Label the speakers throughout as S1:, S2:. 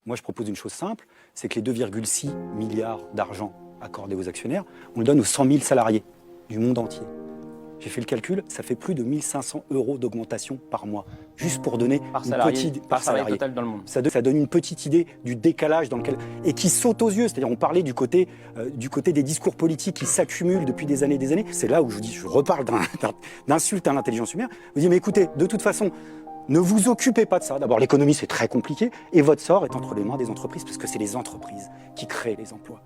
S1: Moi, je propose une chose simple, c'est que les 2,6 milliards d'argent accordés aux actionnaires, on le donne aux 100 000 salariés du monde entier. J'ai fait le calcul, ça fait plus de 1 500 € d'augmentation par mois, juste pour donner
S2: par
S1: une
S2: salarié,
S1: petite...
S2: par salarié total dans le monde.
S1: Ça donne une petite idée du décalage dans lequel... Et qui saute aux yeux, c'est-à-dire on parlait du côté des discours politiques qui s'accumulent depuis des années. C'est là où je vous dis, je reparle d'insultes à l'intelligence humaine. Je vous dis, mais écoutez, de toute façon, ne vous occupez pas de ça. D'abord, l'économie, c'est très compliqué, et votre sort est entre les mains des entreprises, parce que c'est les entreprises qui créent les emplois.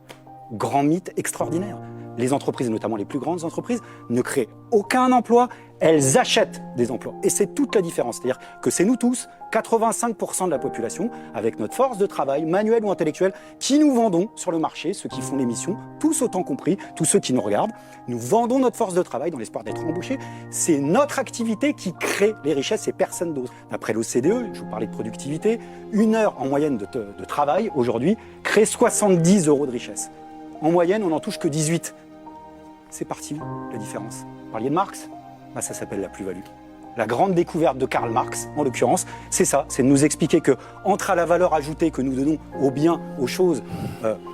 S1: Grand mythe extraordinaire. Les entreprises, notamment les plus grandes entreprises, ne créent aucun emploi, elles achètent des emplois. Et c'est toute la différence. C'est-à-dire que c'est nous tous, 85% de la population, avec notre force de travail, manuelle ou intellectuelle, qui nous vendons sur le marché, ceux qui font l'émission, tous autant compris, tous ceux qui nous regardent, nous vendons notre force de travail dans l'espoir d'être embauchés. C'est notre activité qui crée les richesses et personne d'autre. D'après l'OCDE, je vous parlais de productivité, 1 heure en moyenne de travail, aujourd'hui, crée 70 € de richesse. En moyenne, on n'en touche que 18. C'est parti où, la différence? Vous parliez de Marx? Bah, ça s'appelle la plus-value. La grande découverte de Karl Marx, en l'occurrence, c'est ça, c'est de nous expliquer que entre la valeur ajoutée que nous donnons aux biens, aux choses,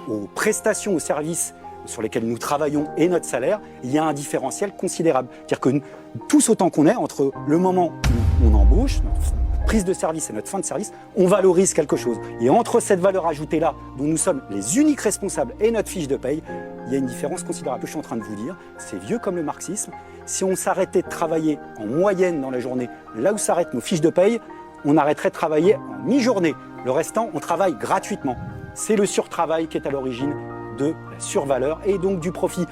S1: aux prestations, aux services sur lesquels nous travaillons et notre salaire, il y a un différentiel considérable. C'est-à-dire que tous autant qu'on est, entre le moment où on embauche, notre prise de service et notre fin de service, on valorise quelque chose. Et entre cette valeur ajoutée-là, dont nous sommes les uniques responsables, et notre fiche de paye, il y a une différence considérable. Ce que je suis en train de vous dire, c'est vieux comme le marxisme. Si on s'arrêtait de travailler en moyenne dans la journée, là où s'arrêtent nos fiches de paye, on arrêterait de travailler en mi-journée. Le restant, on travaille gratuitement. C'est le surtravail qui est à l'origine de la survaleur et donc du profit.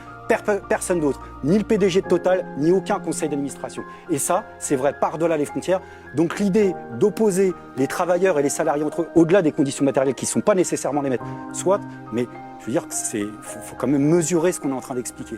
S1: Personne d'autre, ni le PDG de Total, ni aucun conseil d'administration. Et ça, c'est vrai par-delà les frontières. Donc l'idée d'opposer les travailleurs et les salariés entre eux, au-delà des conditions matérielles qui ne sont pas nécessairement les mêmes, soit, mais je veux dire qu'il faut quand même mesurer ce qu'on est en train d'expliquer.